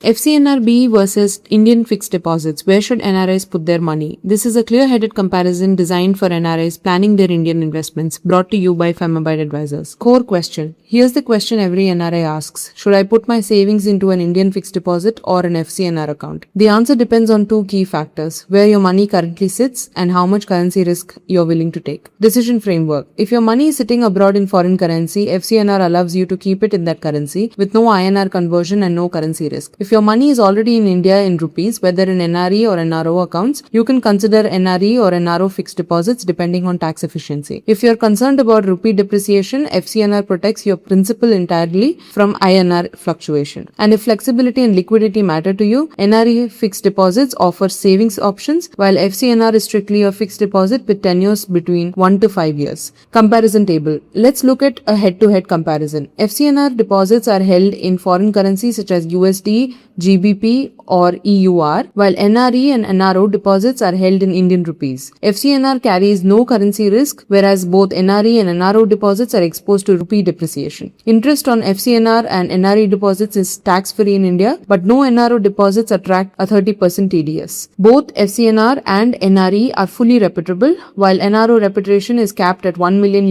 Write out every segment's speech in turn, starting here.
FCNR versus Indian Fixed Deposits. Where should NRIs put their money? This is a clear-headed comparison designed for NRIs planning their Indian investments, brought to you by FCNR Advisors. Core question. Here's the question every NRI asks. Should I put my savings into an Indian fixed deposit or an FCNR account? The answer depends on two key factors: where your money currently sits and how much currency risk you're willing to take. Decision framework. If your money is sitting abroad in foreign currency, FCNR allows you to keep it in that currency with no INR conversion and no currency risk. If your money is already in India in rupees, whether in NRE or NRO accounts, you can consider NRE or NRO Fixed Deposits depending on tax efficiency. If you're concerned about rupee depreciation, FCNR protects your principal entirely from INR fluctuation. And if flexibility and liquidity matter to you, NRE Fixed Deposits offer savings options, while FCNR is strictly a fixed deposit with tenures between 1 to 5 years. Comparison table. Let's look at a head-to-head comparison. FCNR deposits are held in foreign currencies such as USD, GBP or EUR, while NRE and NRO deposits are held in Indian rupees. FCNR carries no currency risk, whereas both NRE and NRO deposits are exposed to rupee depreciation. Interest on FCNR and NRE deposits is tax-free in India, but no NRO deposits attract a 30% TDS. Both FCNR and NRE are fully reputable, while NRO repatriation is capped at $1 million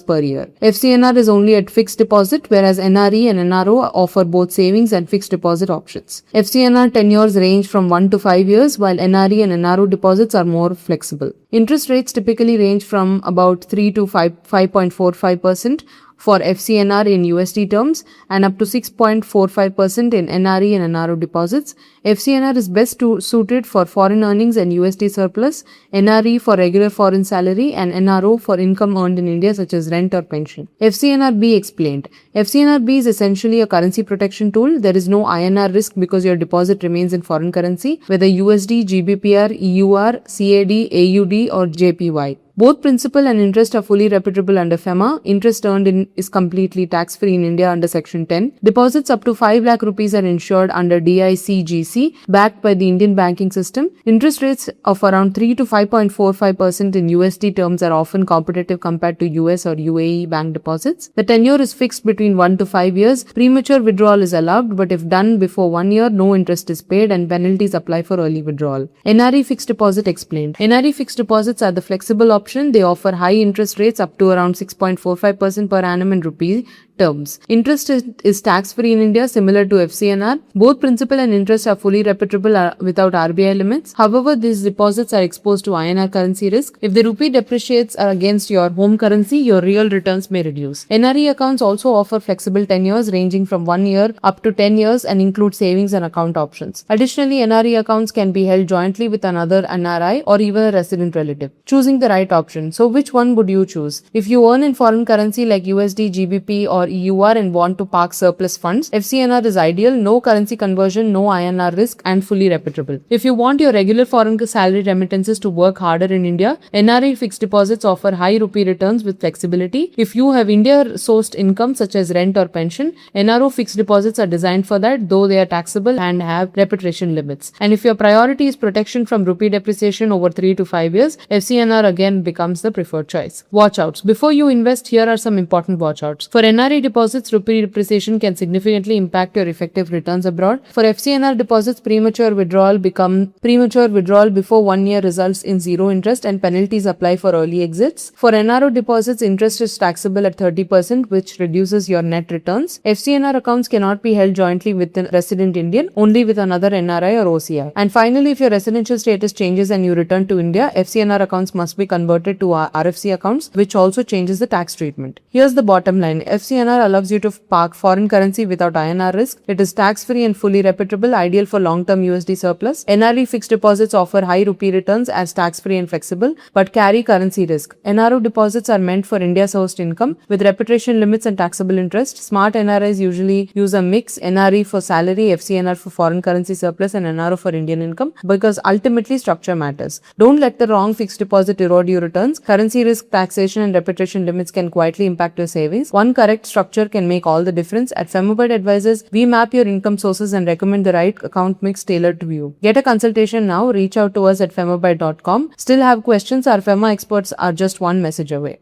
per year. FCNR is only at fixed deposit, whereas NRE and NRO offer both savings and fixed deposit options. FCNR tenures range from 1 to 5 years, while NRE and NRO deposits are more flexible. Interest rates typically range from about 3 to 5.45% for FCNR in USD terms and up to 6.45% in NRE and NRO deposits. FCNR is best suited for foreign earnings and USD surplus, NRE for regular foreign salary, and NRO for income earned in India such as rent or pension. FCNRB explained. FCNRB is essentially a currency protection tool. There is no INR risk because your deposit remains in foreign currency, whether USD, GBPR, EUR, CAD, AUD or JPY. Both principal and interest are fully reputable under FEMA. Interest earned is completely tax-free in India under Section 10. Deposits up to 5 lakh rupees are insured under DICGC, backed by the Indian banking system. Interest rates of around 3 to 5.45% in USD terms are often competitive compared to US or UAE bank deposits. The tenure is fixed between 1 to 5 years. Premature withdrawal is allowed, but if done before 1 year, no interest is paid and penalties apply for early withdrawal. NRE Fixed Deposit explained. NRE Fixed Deposits are the flexible option. They offer high interest rates up to around 6.45% per annum in rupee terms. Interest is tax-free in India, similar to FCNR. Both principal and interest are fully reputable without RBI limits. However, these deposits are exposed to INR currency risk. If the rupee depreciates against your home currency, your real returns may reduce. NRE accounts also offer flexible tenures ranging from 1 year up to 10 years and include savings and account options. Additionally, NRE accounts can be held jointly with another NRI or even a resident relative. Choosing the right option. So which one would you choose? If you earn in foreign currency like USD, GBP or EUR and want to park surplus funds, FCNR is ideal, no currency conversion, no INR risk and fully reputable. If you want your regular foreign salary remittances to work harder in India, NRE Fixed Deposits offer high rupee returns with flexibility. If you have India-sourced income such as rent or pension, NRO Fixed Deposits are designed for that, though they are taxable and have repatriation limits. And if your priority is protection from rupee depreciation over 3 to 5 years, FCNR again becomes the preferred choice. Watch-outs. Before you invest, here are some important watch-outs. For NRE deposits, rupee depreciation can significantly impact your effective returns abroad. For FCNR deposits, premature withdrawal before 1 year results in zero interest and penalties apply for early exits. For NRO deposits, interest is taxable at 30%, which reduces your net returns. FCNR accounts cannot be held jointly with a resident Indian, only with another NRI or OCI. And finally, if your residential status changes and you return to India, FCNR accounts must be converted to RFC accounts, which also changes the tax treatment. Here's the bottom line. FCNR allows you to park foreign currency without INR risk. It is tax-free and fully reputable, ideal for long-term USD surplus. NRE Fixed Deposits offer high rupee returns as tax-free and flexible, but carry currency risk. NRO deposits are meant for India-sourced income with repatriation limits and taxable interest. Smart NRIs usually use a mix: NRE for salary, FCNR for foreign currency surplus, and NRO for Indian income, because ultimately structure matters. Don't let the wrong fixed deposit erode your returns. Currency risk, taxation, and repatriation limits can quietly impact your savings. One correct structure can make all the difference. At FCNR Advisors, we map your income sources and recommend the right account mix tailored to you. Get a consultation now. Reach out to us at fcnr.com. Still have questions? Our FCNR experts are just one message away.